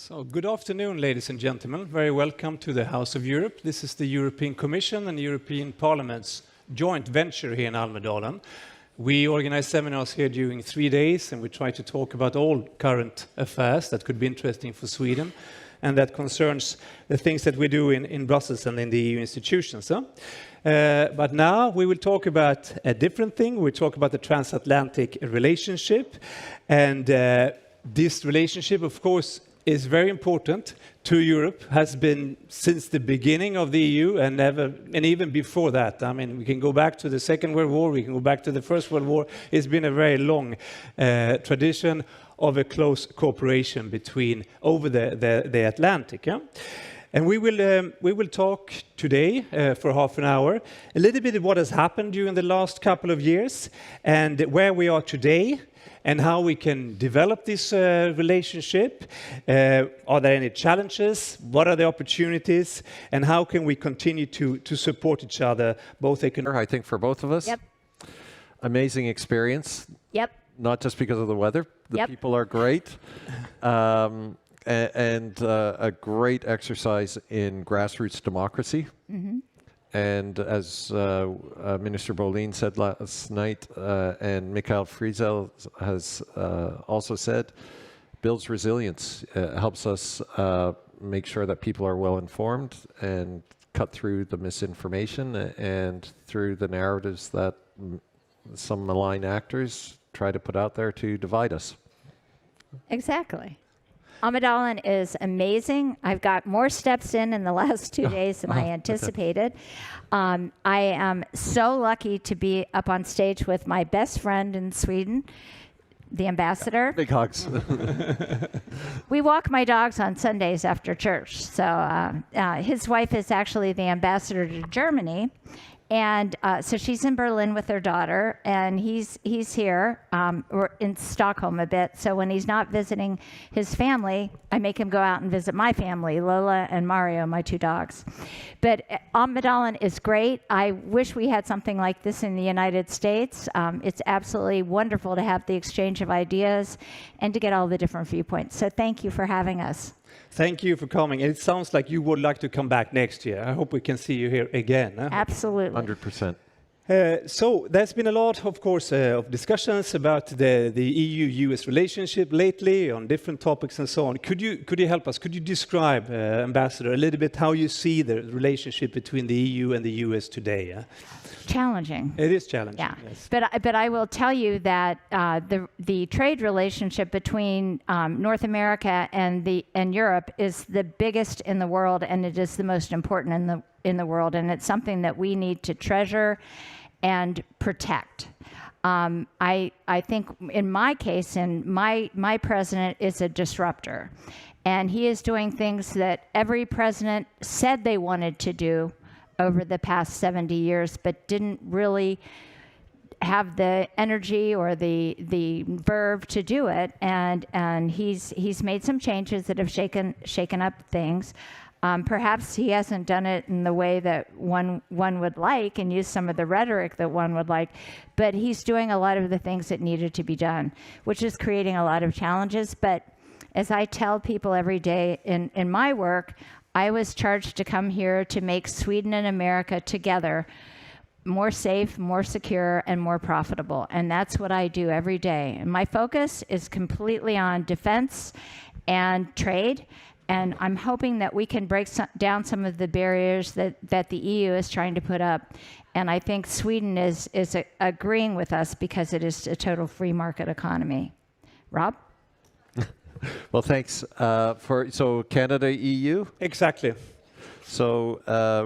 So, good afternoon, ladies and gentlemen. Very welcome to the House of Europe. This is the European Commission and European Parliament's joint venture here in Almedalen. We organize seminars here during 3 days, and we try to talk about all current affairs that could be interesting for Sweden, and that concerns the things that we do in Brussels and in the EU institutions. But now we will talk about a different thing. We talk about the transatlantic relationship, and this relationship, of course, is very important to Europe, has been since the beginning of the EU and even before that. I mean, we can go back to the Second World War, we can go back to the First World War. It's been a very long tradition of a close cooperation over the Atlantic. Yeah? And we will talk today for half an hour a little bit of what has happened during the last couple of years and where we are today, and how we can develop this relationship. Are there any challenges? What are the opportunities? And how can we continue to support each other, both I think for both of us. Yep. Amazing experience. Yep. Not just because of the weather. The Yep. people are great. And a great exercise in grassroots democracy. Mm-hmm. And as Minister Bolin said last night, and Mikhail Frizel has also said, builds resilience, helps us make sure that people are well informed and cut through the misinformation and through the narratives that some malign actors try to put out there to divide us. Exactly. Almedalen is amazing. I've got more steps in the last 2 days than I anticipated. I am so lucky to be up on stage with my best friend in Sweden, the ambassador. Big hugs. We walk my dogs on Sundays after church. So his wife is actually the ambassador to Germany. And so she's in Berlin with her daughter, and he's here. We're in Stockholm a bit. So when he's not visiting his family, I make him go out and visit my family, Lola and Mario, my 2 dogs. But Almedalen is great. I wish we had something like this in the United States. It's absolutely wonderful to have the exchange of ideas and to get all the different viewpoints. So thank you for having us. Thank you for coming. And it sounds like you would like to come back next year. I hope we can see you here again. Absolutely. 100%. So there's been a lot, of course, of discussions about the EU-US relationship lately on different topics and so on. Could you help us? Could you describe, Ambassador, a little bit how you see the relationship between the EU and the US today? Challenging. It is challenging. Yeah, yes. but I will tell you that the trade relationship between North America and Europe is the biggest in the world, and it is the most important in the world, and it's something that we need to treasure and protect. I think in my case, my president is a disruptor, and he is doing things that every president said they wanted to do over the past 70 years, but didn't really have the energy or the verve to do it. And he's made some changes that have shaken up things. Perhaps he hasn't done it in the way that one would like and used some of the rhetoric that one would like, but he's doing a lot of the things that needed to be done, which is creating a lot of challenges. But as I tell people every day in my work, I was charged to come here to make Sweden and America together more safe, more secure, and more profitable. And that's what I do every day. And my focus is completely on defense and trade. And I'm hoping that we can break down some of the barriers that the EU is trying to put up. And I think Sweden is agreeing with us because it is a total free market economy. Rob? Well, thanks. So Canada, EU? Exactly. So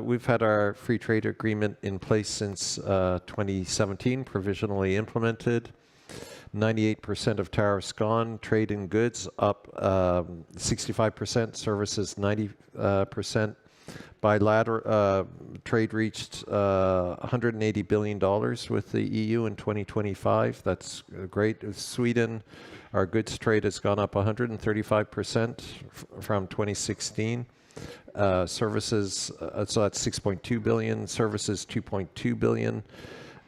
we've had our free trade agreement in place since 2017, provisionally implemented. 98% of tariffs gone, trade in goods up 65%, services 90%. Bilateral trade reached $180 billion with the EU in 2025. That's great. Sweden, our goods trade has gone up 135% from 2016. Services, so that's 6.2 billion. Services, 2.2 billion.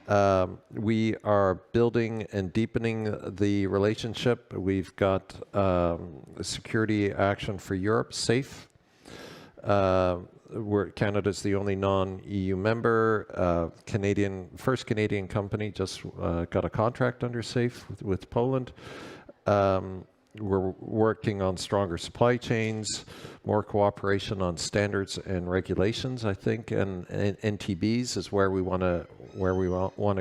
We are building and deepening the relationship. We've got security action for Europe, SAFE. Canada's the only non-EU member. First Canadian company just got a contract under SAFE with Poland. We're working on stronger supply chains, more cooperation on standards and regulations, I think, and NTBs is where we want to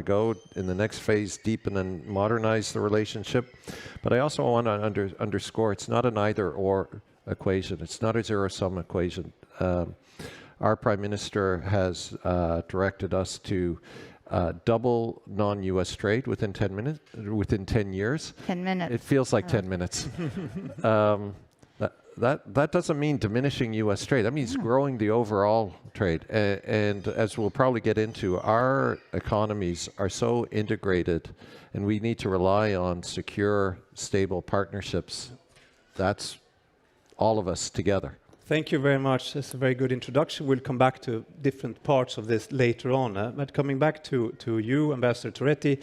go in the next phase, deepen and modernize the relationship. But I also want to underscore it's not an either-or equation. It's not a zero-sum equation. Our Prime Minister has directed us to double non-U.S. trade within 10 years. 10 minutes. It feels like 10 minutes. That doesn't mean diminishing U.S. trade. That means growing the overall trade. And as we'll probably get into, our economies are so integrated, and we need to rely on secure, stable partnerships. That's all of us together. Thank you very much. That's a very good introduction. We'll come back to different parts of this later on. But coming back to you, Ambassador Toretti,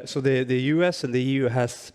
so the US and the EU has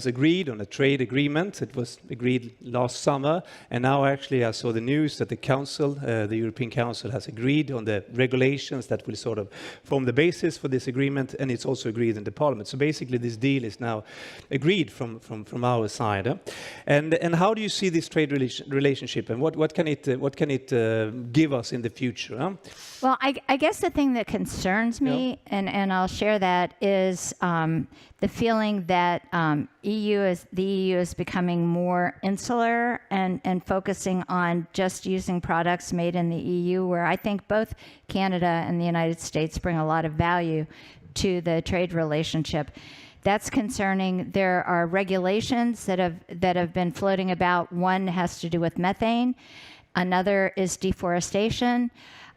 agreed on a trade agreement. It was agreed last summer, and now actually I saw the news that the Council, the European Council, has agreed on the regulations that will sort of form the basis for this agreement, and it's also agreed in the Parliament. So basically, this deal is now agreed from our side. And how do you see this trade relationship, and what can it give us in the future? Well, I guess the thing that concerns me, and I'll share that, is the feeling that the EU is becoming more insular and focusing on just using products made in the EU, where I think both Canada and the United States bring a lot of value to the trade relationship. That's concerning. There are regulations that have been floating about. One has to do with methane. Another is deforestation.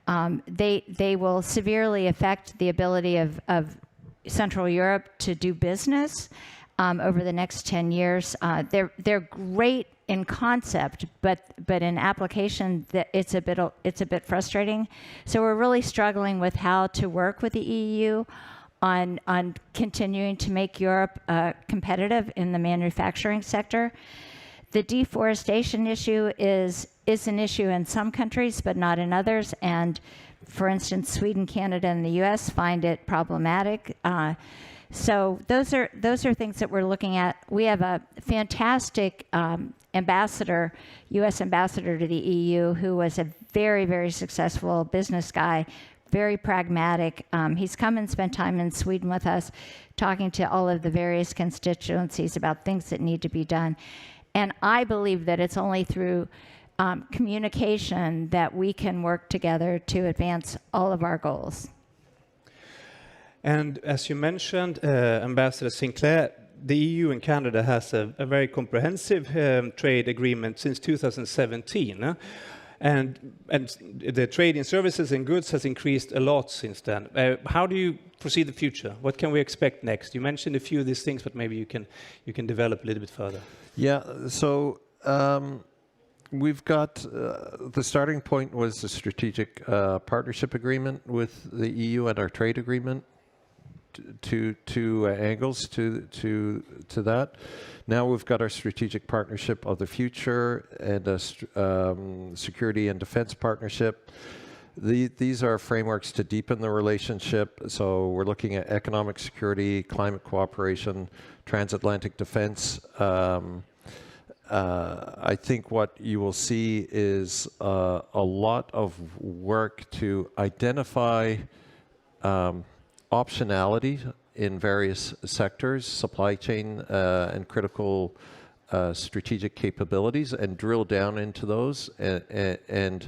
They will severely affect the ability of Central Europe to do business over the next 10 years. They're great in concept, but in application, it's a bit frustrating. So we're really struggling with how to work with the EU on continuing to make Europe competitive in the manufacturing sector. The deforestation issue is an issue in some countries, but not in others. And for instance, Sweden, Canada, and the U.S. find it problematic. So those are things that we're looking at. We have a fantastic ambassador, U.S. ambassador to the EU, who was a very, very successful business guy, very pragmatic. He's come and spent time in Sweden with us, talking to all of the various constituencies about things that need to be done. And I believe that it's only through communication that we can work together to advance all of our goals. And as you mentioned, Ambassador Sinclair, the EU and Canada has a very comprehensive trade agreement since 2017. And the trade in services and goods has increased a lot since then. How do you foresee the future? What can we expect next? You mentioned a few of these things, but maybe you can develop a little bit further. Yeah, so we've got the starting point was the strategic partnership agreement with the EU and our trade agreement. Two angles to that. Now we've got our strategic partnership of the future and a security and defense partnership. These are frameworks to deepen the relationship. So we're looking at economic security, climate cooperation, transatlantic defense. I think what you will see is a lot of work to identify optionality in various sectors, supply chain and critical strategic capabilities, and drill down into those. And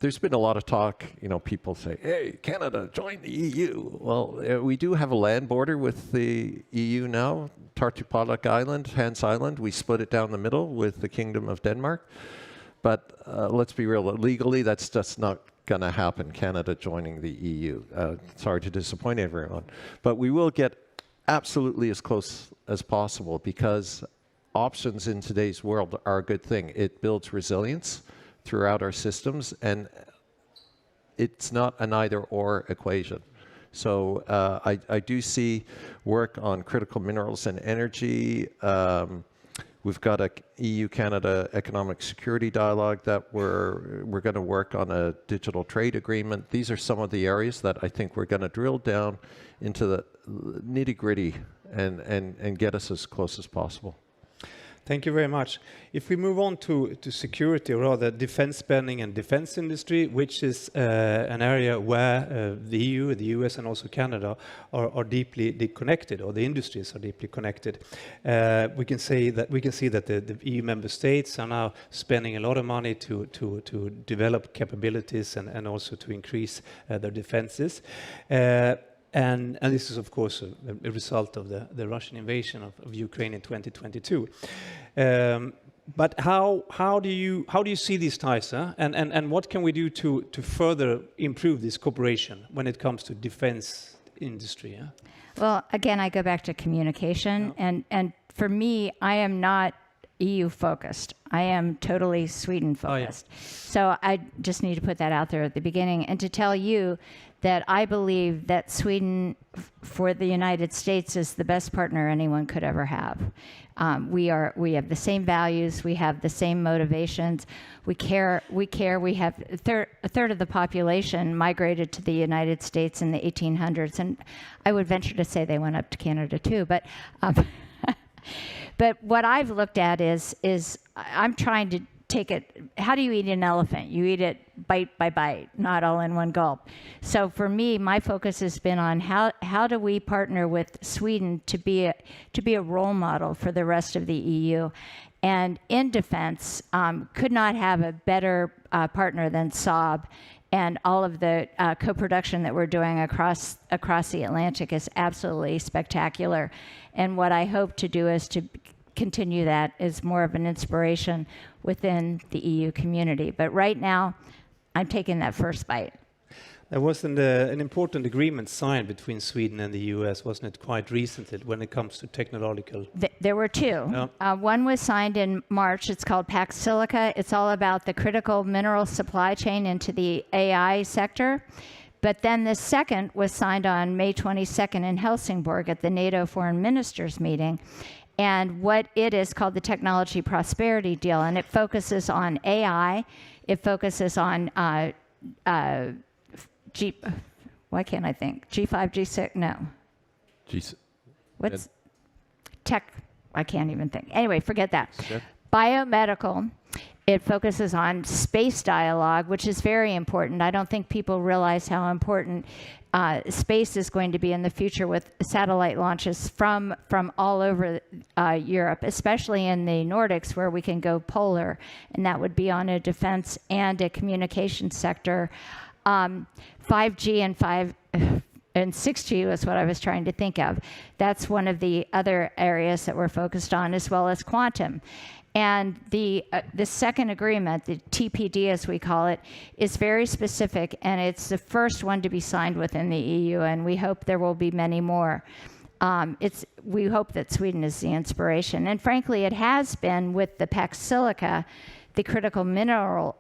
there's been a lot of talk, people say, hey, Canada, join the EU. Well, we do have a land border with the EU now, Tartupaluk Island, Hans Island. We split it down the middle with the Kingdom of Denmark. But let's be real, legally, that's just not going to happen, Canada joining the EU. Sorry to disappoint everyone. But we will get absolutely as close as possible, because options in today's world are a good thing. It builds resilience throughout our systems, and it's not an either-or equation. So I do see work on critical minerals and energy. We've got a EU-Canada economic security dialogue that we're going to work on a digital trade agreement. These are some of the areas that I think we're going to drill down into the nitty-gritty and get us as close as possible. Thank you very much. If we move on to security, or rather defense spending and defense industry, which is an area where the EU, the US, and also Canada are deeply connected, or the industries are deeply connected. We can see that the EU member states are now spending a lot of money to develop capabilities and also to increase their defenses. And this is, of course, a result of the Russian invasion of Ukraine in 2022. But how do you see these ties, and what can we do to further improve this cooperation when it comes to defense industry? Well, again, I go back to communication, and for me, I am not EU focused. I am totally Sweden focused. Oh, yeah. So I just need to put that out there at the beginning, and to tell you that I believe that Sweden, for the United States, is the best partner anyone could ever have. We have the same values. We have the same motivations. We care. We have a third of the population migrated to the United States in the 1800s, and I would venture to say they went up to Canada too. But but what I've looked at is I'm trying to take it. How do you eat an elephant? You eat it bite by bite, not all in one gulp. So for me, my focus has been on how do we partner with Sweden to be a role model for the rest of the EU. And in defense, could not have a better partner than Saab. And all of the co-production that we're doing across the Atlantic is absolutely spectacular. And what I hope to do is to continue that as more of an inspiration within the EU community. But right now, I'm taking that first bite. There was an important agreement signed between Sweden and the US, wasn't it, quite recently when it comes to technological? There were two. Yeah. One was signed in March. It's called Pax Silica. It's all about the critical mineral supply chain into the AI sector. But then the second was signed on May 22nd in Helsingborg at the NATO foreign ministers meeting. And what it is called the Technology Prosperity Deal. And it focuses on AI. It focuses on why can't I think? G5, G6, no. What's tech? I can't even think. Anyway, forget that. Okay. Biomedical. It focuses on space dialogue, which is very important. I don't think people realize how important space is going to be in the future with satellite launches from all over Europe, especially in the Nordics where we can go polar, and that would be on a defense and a communication sector. 5G and 6G was what I was trying to think of. That's one of the other areas that we're focused on, as well as quantum. And the second agreement, the TPD as we call it, is very specific, and it's the first one to be signed within the EU, and we hope there will be many more. We hope that Sweden is the inspiration. And frankly, it has been with the Pax Silica, the critical mineral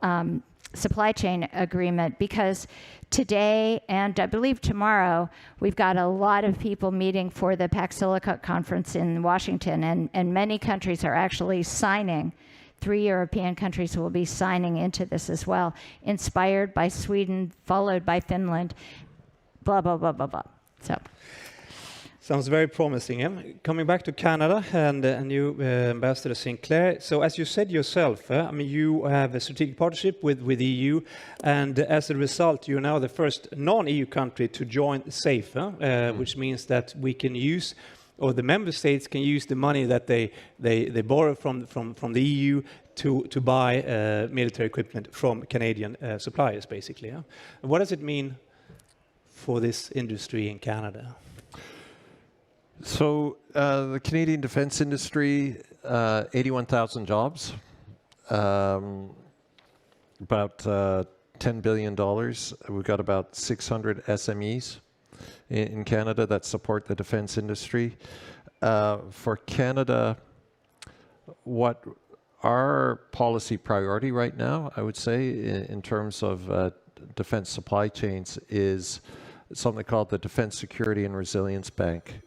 supply chain agreement, because today and I believe tomorrow we've got a lot of people meeting for the Pax Silica conference in Washington, and many countries are actually signing. 3 European countries will be signing into this as well, inspired by Sweden, followed by Finland, blah, blah, blah, blah, blah. So. Sounds very promising. Coming back to Canada and new Ambassador Sinclair. So as you said yourself, you have a strategic partnership with the EU, and as a result, you're now the first non-EU country to join SAFE, which means that we can use, or the member states can use the money that they borrow from the EU to buy military equipment from Canadian suppliers, basically. Yeah? What does it mean for this industry in Canada? So the Canadian defense industry, 81,000 jobs, about $10 billion. We've got about 600 SMEs in Canada that support the defense industry. For Canada, what our policy priority right now, I would say, in terms of defense supply chains is something called the Defense Security and Resilience Bank.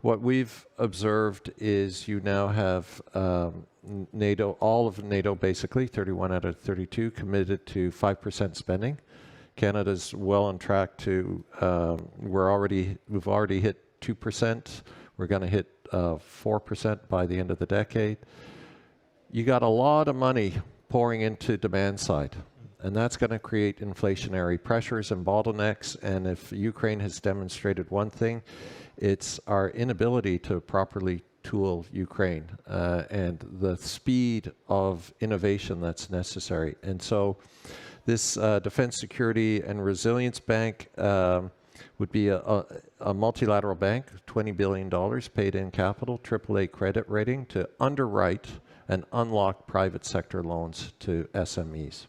What we've observed is you now have NATO, all of NATO basically, 31 out of 32, committed to 5% spending. Canada's well on track to, we've already hit 2%. We're going to hit 4% by the end of the decade. You got a lot of money pouring into demand side, and that's going to create inflationary pressures and bottlenecks. And if Ukraine has demonstrated one thing, it's our inability to properly tool Ukraine and the speed of innovation that's necessary. And so this Defense Security and Resilience Bank would be a multilateral bank, $20 billion paid in capital, AAA credit rating to underwrite and unlock private sector loans to SMEs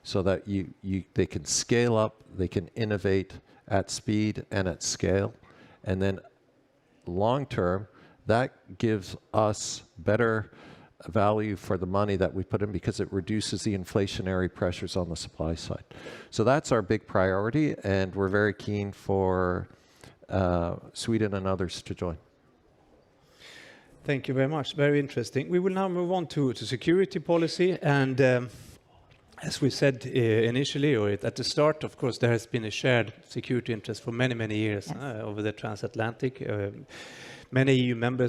so that they can scale up, they can innovate at speed and at scale. And then long term, that gives us better value for the money that we put in because it reduces the inflationary pressures on the supply side. So that's our big priority, and we're very keen for Sweden and others to join. Thank you very much. Very interesting. We will now move on to security policy. And as we said initially, or at the start, of course, there has been a shared security interest for many, many years over the transatlantic. Many EU member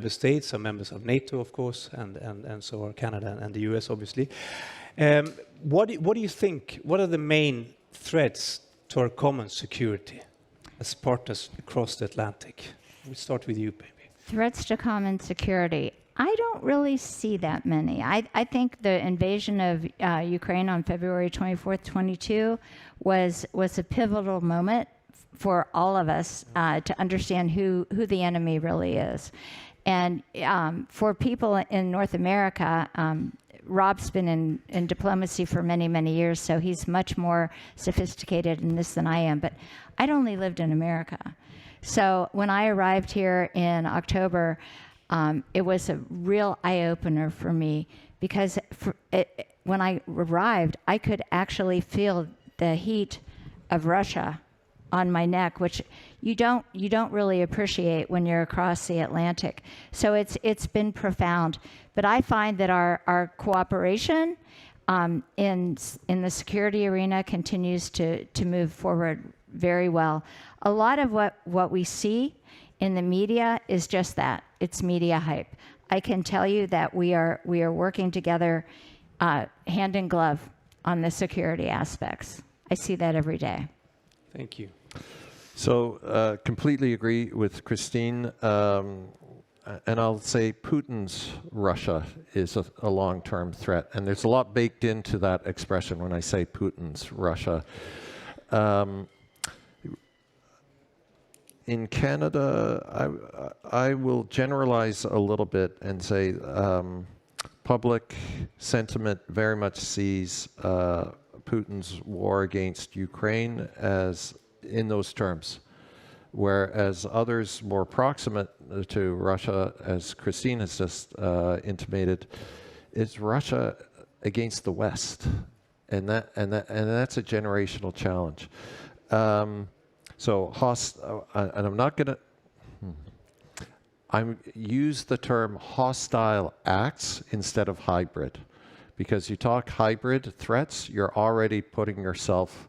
states are members of NATO, of course, and so are Canada and the US, obviously. What do you think? What are the main threats to our common security as partners across the Atlantic? We'll start with you, baby. Threats to common security. I don't really see that many. I think the invasion of Ukraine on February 24th, 22 was a pivotal moment for all of us to understand who the enemy really is. And for people in North America, Rob's been in diplomacy for many, many years, so he's much more sophisticated in this than I am. But I'd only lived in America. So when I arrived here in October, it was a real eye-opener for me because when I arrived, I could actually feel the heat of Russia on my neck, which you don't really appreciate when you're across the Atlantic. So it's been profound. But I find that our cooperation in the security arena continues to move forward very well. A lot of what we see in the media is just that. It's media hype. I can tell you that we are working together hand in glove on the security aspects. I see that every day. Thank you. So completely agree with Christine. And I'll say Putin's Russia is a long-term threat. And there's a lot baked into that expression when I say Putin's Russia. In Canada, I will generalize a little bit and say public sentiment very much sees Putin's war against Ukraine as in those terms, whereas others more proximate to Russia, as Christine has just intimated, is Russia against the West, and that's a generational challenge. So and I'm not going to. I use the term hostile acts instead of hybrid, because you talk hybrid threats, you're already putting yourself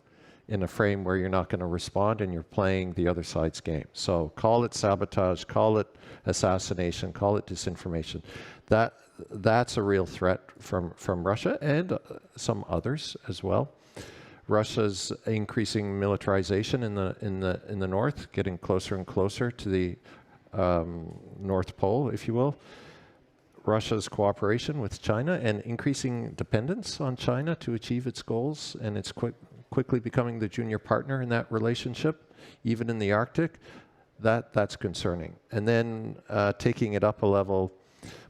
in a frame where you're not going to respond and you're playing the other side's game. So call it sabotage, call it assassination, call it disinformation. That's a real threat from Russia and some others as well. Russia's increasing militarization in the north, getting closer and closer to the North Pole, if you will. Russia's cooperation with China and increasing dependence on China to achieve its goals, and it's quickly becoming the junior partner in that relationship, even in the Arctic. That's concerning. And then taking it up a level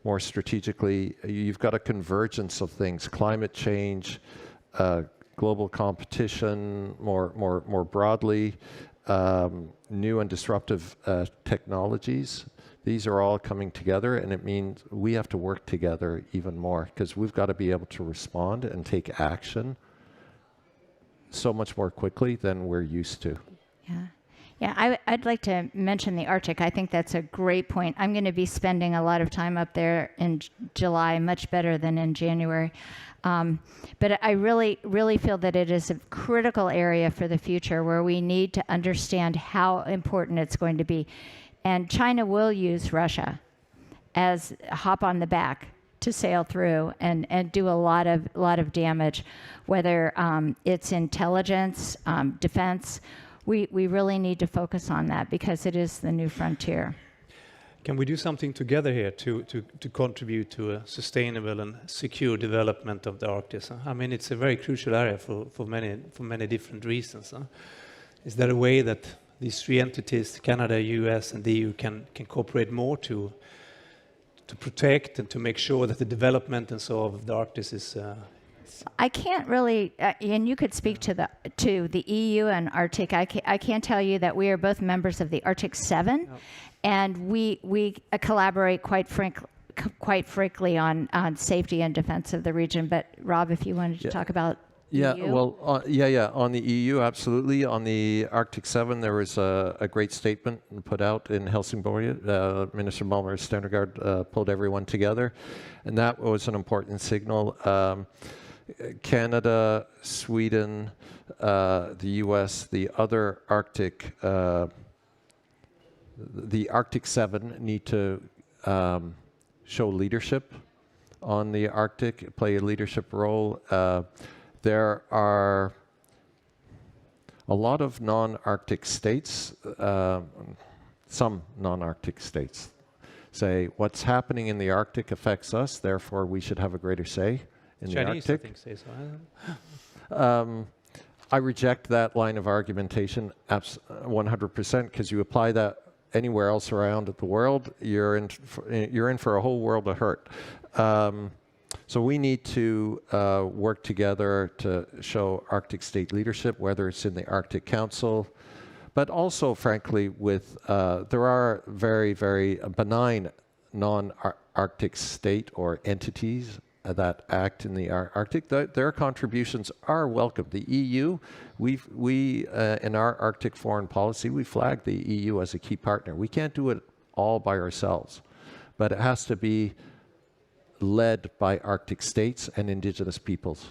more strategically, you've got a convergence of things: climate change, global competition, more broadly, new and disruptive technologies. These are all coming together, and it means we have to work together even more, because we've got to be able to respond and take action so much more quickly than we're used to. Yeah. Yeah, I'd like to mention the Arctic. I think that's a great point. I'm going to be spending a lot of time up there in July, much better than in January. But I really feel that it is a critical area for the future where we need to understand how important it's going to be. And China will use Russia as a hop on the back to sail through and do a lot of damage, whether it's intelligence, defense. We really need to focus on that because it is the new frontier. Can we do something together here to contribute to a sustainable and secure development of the Arctic? I mean, it's a very crucial area for many different reasons. Is there a way that these three entities, Canada, US, and the EU, can cooperate more to protect and to make sure that the development and so of the Arctic is? I can't really, and you could speak to the EU and Arctic. I can tell you that we are both members of the Arctic 7, and we collaborate quite frankly on safety and defense of the region. But Rob, if you wanted to talk about EU? Well, on the EU, absolutely. On the Arctic 7, there was a great statement put out in Helsingborg. Minister Malmer Stendergaard pulled everyone together, and that was an important signal. Canada, Sweden, the US, the other Arctic, the Arctic 7 need to show leadership on the Arctic, play a leadership role. There are a lot of non-Arctic states, some non-Arctic states, say what's happening in the Arctic affects us, therefore we should have a greater say in Chinese, the Arctic. I think, say so. I reject that line of argumentation 100% because you apply that anywhere else around the world, you're in for a whole world of hurt. So we need to work together to show Arctic state leadership, whether it's in the Arctic Council, but also, frankly, with there are very, very benign non-Arctic state or entities that act in the Arctic. Their contributions are welcome. The EU, we in our Arctic foreign policy, we flag the EU as a key partner. We can't do it all by ourselves, but it has to be led by Arctic states and indigenous peoples.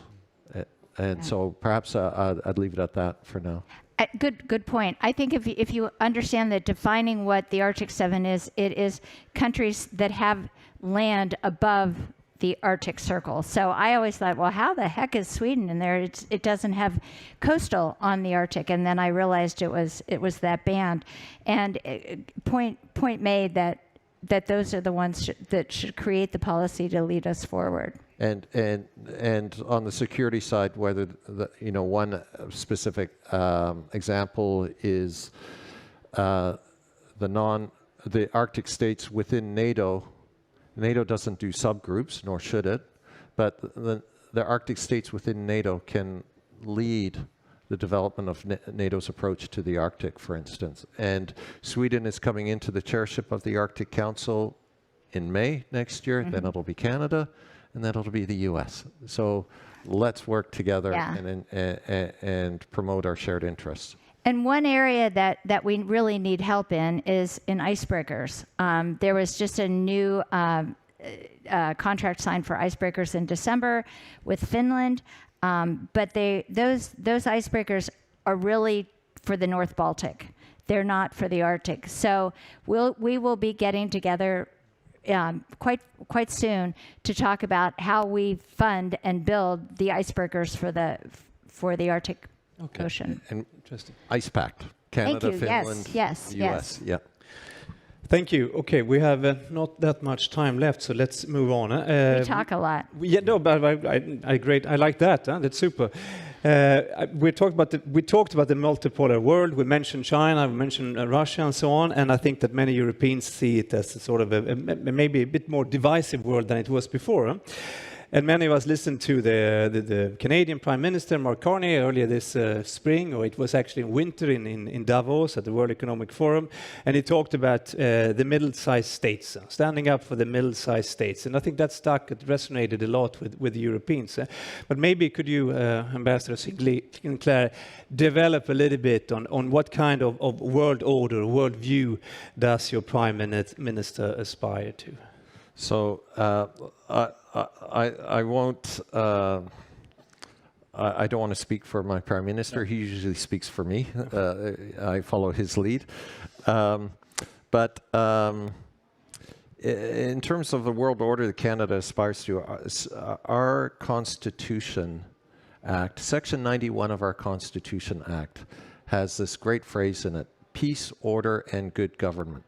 And so perhaps I'd leave it at that for now. Good point. I think if you understand that defining what the Arctic 7 is, it is countries that have land above the Arctic Circle. So I always thought, well, how the heck is Sweden in there? It doesn't have coastal on the Arctic. And then I realized it was that band. And point made that those are the ones that should create the policy to lead us forward. And on the security side, whether one specific example is the Arctic states within NATO. NATO doesn't do subgroups, nor should it, but the Arctic states within NATO can lead the development of NATO's approach to the Arctic, for instance. And Sweden is coming into the chairship of the Arctic Council in May next year, then it'll be Canada, and then it'll be the US. So let's work together and promote our shared interests. And one area that we really need help in is in icebreakers. There was just a new contract signed for icebreakers in December with Finland, but those icebreakers are really for the North Baltic. They're not for the Arctic. So we will be getting together quite soon to talk about how we fund and build the icebreakers for the Arctic Ocean. And Ice Pact, Canada, Finland, yes. US. Yeah. Thank you. Okay, we have not that much time left, so let's move on. We talk a lot. But I like that. That's super. We talked about the multipolar world. We mentioned China, we mentioned Russia, and so on. And I think that many Europeans see it as a sort of maybe a bit more divisive world than it was before. And many of us listened to the Canadian Prime Minister, Mark Carney, earlier this spring, or it was actually in winter in Davos at the World Economic Forum, and he talked about the middle-sized states, standing up for the middle-sized states. And I think that stuck, it resonated a lot with the Europeans. But maybe could you, Ambassador Sinclair, develop a little bit on what kind of world order, world view does your Prime Minister aspire to? So I won't. I don't want to speak for my Prime Minister. He usually speaks for me. I follow his lead. But in terms of the world order that Canada aspires to, our Constitution Act, Section 91 of our Constitution Act, has this great phrase in it: peace, order, and good government.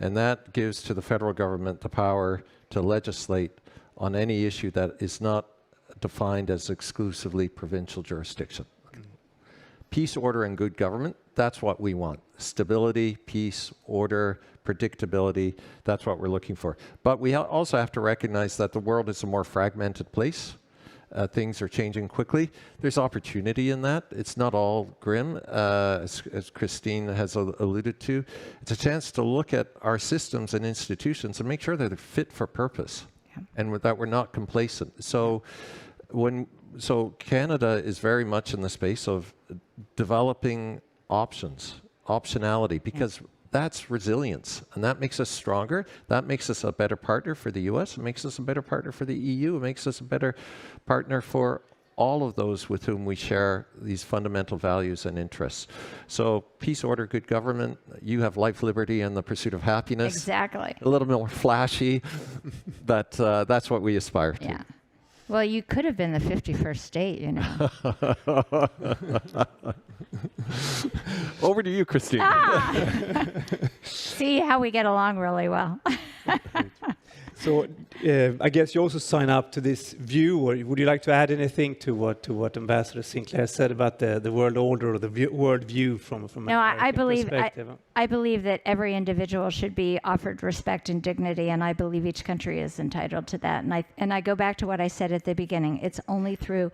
And that gives to the federal government the power to legislate on any issue that is not defined as exclusively provincial jurisdiction. Peace, order, and good government, that's what we want. Stability, peace, order, predictability, that's what we're looking for. But we also have to recognize that the world is a more fragmented place. Things are changing quickly. There's opportunity in that. It's not all grim, as Christine has alluded to. It's a chance to look at our systems and institutions and make sure that they're fit for purpose, and that we're not complacent. So Canada is very much in the space of developing optionality, because that's resilience, and that makes us stronger. That makes us a better partner for the US. It makes us a better partner for the EU. It makes us a better partner for all of those with whom we share these fundamental values and interests. So peace, order, good government. You have life, liberty, and the pursuit of happiness. Exactly. A little more flashy, but that's what we aspire to. Yeah. Well, you could have been the 51st state, you know. Over to you, Christine. See how we get along really well. So I guess you also sign up to this view, or would you like to add anything to what Ambassador Sinclair said about the world order or the world view from No, I believe perspective? I believe that every individual should be offered respect and dignity, and I believe each country is entitled to that. And I go back to what I said at the beginning. It's only through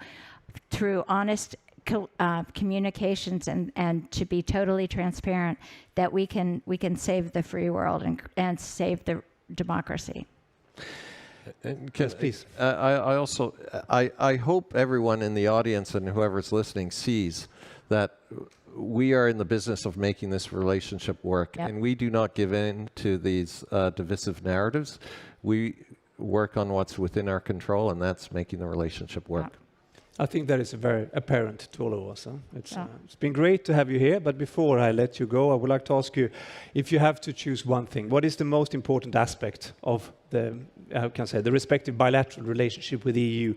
honest communications and to be totally transparent that we can save the free world and save the democracy. Yes, please. I hope everyone in the audience and whoever's listening sees that we are in the business of making this relationship work, and we do not give in to these divisive narratives. We work on what's within our control, and that's making the relationship work. I think that is very apparent to all of us. It's been great to have you here, but before I let you go, I would like to ask you, if you have to choose one thing, what is the most important aspect of the respective bilateral relationship with the EU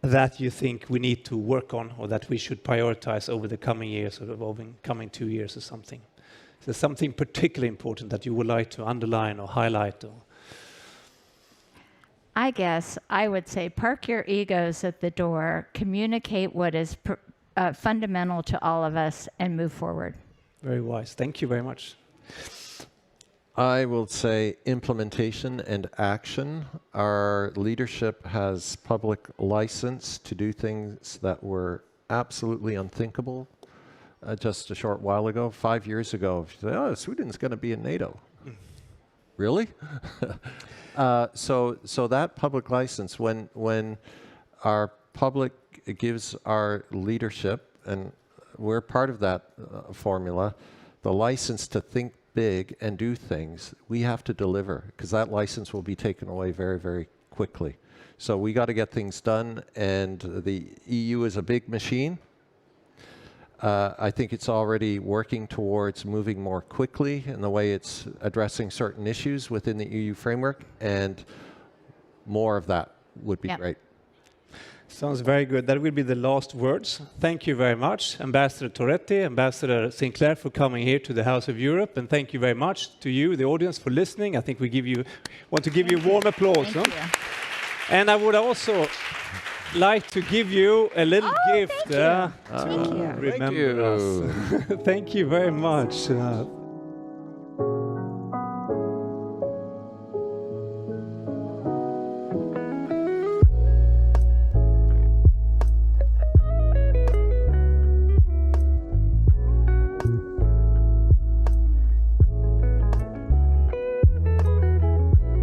that you think we need to work on, or that we should prioritize over the coming years, or over the coming 2 years or something? Is there something particularly important that you would like to underline or highlight? I guess I would say park your egos at the door, communicate what is fundamental to all of us, and move forward. Very wise. Thank you very much. I will say implementation and action. Our leadership has public license to do things that were absolutely unthinkable just a short while ago. 5 years ago, Sweden's going to be in NATO. Really? So that public license, when our public gives our leadership, and we're part of that formula, the license to think big and do things, we have to deliver, because that license will be taken away very, very quickly. So we got to get things done, and the EU is a big machine. I think it's already working towards moving more quickly in the way it's addressing certain issues within the EU framework, and more of that would be great. Sounds very good. That will be the last words. Thank you very much, Ambassador Toretti, Ambassador Sinclair, for coming here to the House of Europe, and thank you very much to you, the audience, for listening. I think we want to give you a warm applause. Thank you. And I would also like to give you a little gift Thank you. to remember us. Thank you very much.